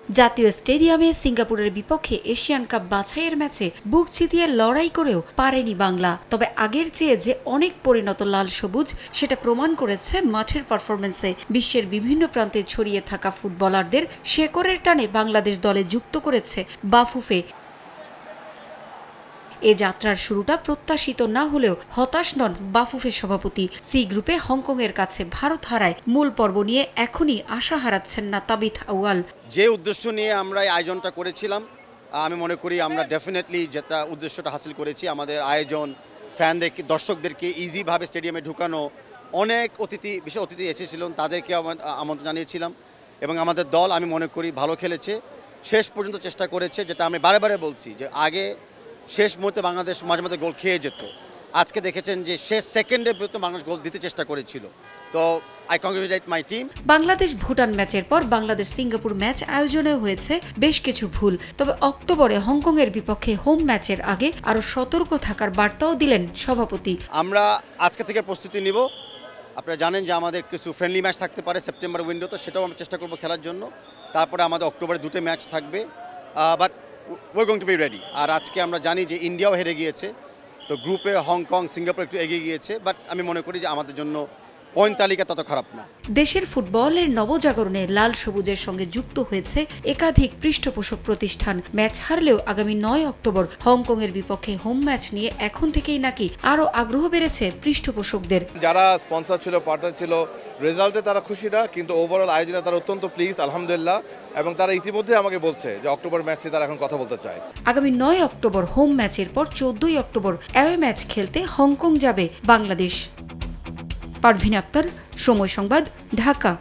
জাতীয় স্টেডিয়ামে সিঙ্গাপুরের বিপক্ষে এশিয়ান কাপ বাছাইয়ের ম্যাচে বুক চিতিয়ে লড়াই করেও পারেনি বাংলা। তবে আগের চেয়ে যে অনেক পরিণত লাল সবুজ সেটা প্রমাণ করেছে মাঠের পারফরমেন্সে। বিশ্বের বিভিন্ন প্রান্তে ছড়িয়ে থাকা ফুটবলারদের শেকড়ের টানে বাংলাদেশ দলে যুক্ত করেছে বাফুফে। এ যাত্রার শুরুটা প্রত্যাশিত না হলেও হতাশ নন বাফুফের সভাপতি। সি গ্রুপে হংকংয়ের কাছে ভারত হারায় মূল পর্ব নিয়ে এখনই আশা হারাচ্ছেন না তাবিথ আউয়াল। যে উদ্দেশ্য নিয়ে আমরা এই আয়োজনটা করেছিলাম, আমি মনে করি আমরা ডেফিনেটলি যেটা উদ্দেশ্যটা হাসিল করেছি। আমাদের আয়োজন, ফ্যানদেরকে, দর্শকদেরকে ইজিভাবে স্টেডিয়ামে ঢুকানো, অনেক বিশেষ অতিথি এসেছিলেন, তাদেরকে আমন্ত্রণ জানিয়েছিলাম এবং আমাদের দল আমি মনে করি ভালো খেলেছে, শেষ পর্যন্ত চেষ্টা করেছে। যেটা আমি বারে বারে বলছি যে আগে শেষ মুহূর্তে বাংলাদেশ মাঝে মাঝে গোল খেয়ে যেত, আজকে দেখেছেন যে শেষ সেকেন্ডে বাংলাদেশ গোল দিতে চেষ্টা করেছিল। তো I congratulate my team. Bangladesh Bhutan ম্যাচের পর বাংলাদেশ সিঙ্গাপুর ম্যাচ আয়োজনে হয়েছে বেশ কিছু ভুল। তবে অক্টোবরে হংকংয়ের বিপক্ষে হোম ম্যাচের আগে আরও সতর্ক থাকার বার্তাও দিলেন সভাপতি। আমরা আজকে থেকে প্রস্তুতি নিব। আপনারা জানেন যে আমাদের কিছু ফ্রেন্ডলি ম্যাচ থাকতে পারে সেপ্টেম্বর উইন্ডোতে, সেটাও আমরা চেষ্টা করব খেলার জন্য। তারপরে আমাদের অক্টোবরে 2টো ম্যাচ থাকবে, but we're going to be ready। আর আজকে আমরা জানি যে ইন্ডিয়াও হেরে গিয়েছে, তো গ্রুপে হংকং, সিঙ্গাপুর একটু এগিয়ে গিয়েছে, বাট আমি মনে করি যে আমাদের জন্য পয়েন্ট তালিকা তত খারাপ না। দেশের ফুটবলের নবজাগরণে লাল সবুজের সঙ্গে যুক্ত হয়েছে একাধিক পৃষ্ঠপোষক প্রতিষ্ঠান। ম্যাচ হারলেও আগামী 9 অক্টোবর হংকংয়ের বিপক্ষে হোম ম্যাচ নিয়ে এখন থেকেই নাকি আরও আগ্রহ বেড়েছে পৃষ্ঠপোষকদের। যারা স্পন্সর ছিল, পার্টনার ছিল, রেজাল্টে তারা খুশি না, কিন্তু ওভারঅল আয়োজনে তারা অত্যন্ত প্লিজ, আলহামদুলিল্লাহ। এবং তারা ইতিমধ্যে আমাকে বলছে যে অক্টোবর ম্যাচে তারা এখন কথা বলতে চায়। আগামী 9 অক্টোবর হোম ম্যাচের পর 14 অক্টোবর অ্যাওয়ে ম্যাচ খেলতে হংকং যাবে বাংলাদেশ। পারভিন আক্তার, সময় সংবাদ, ঢাকা।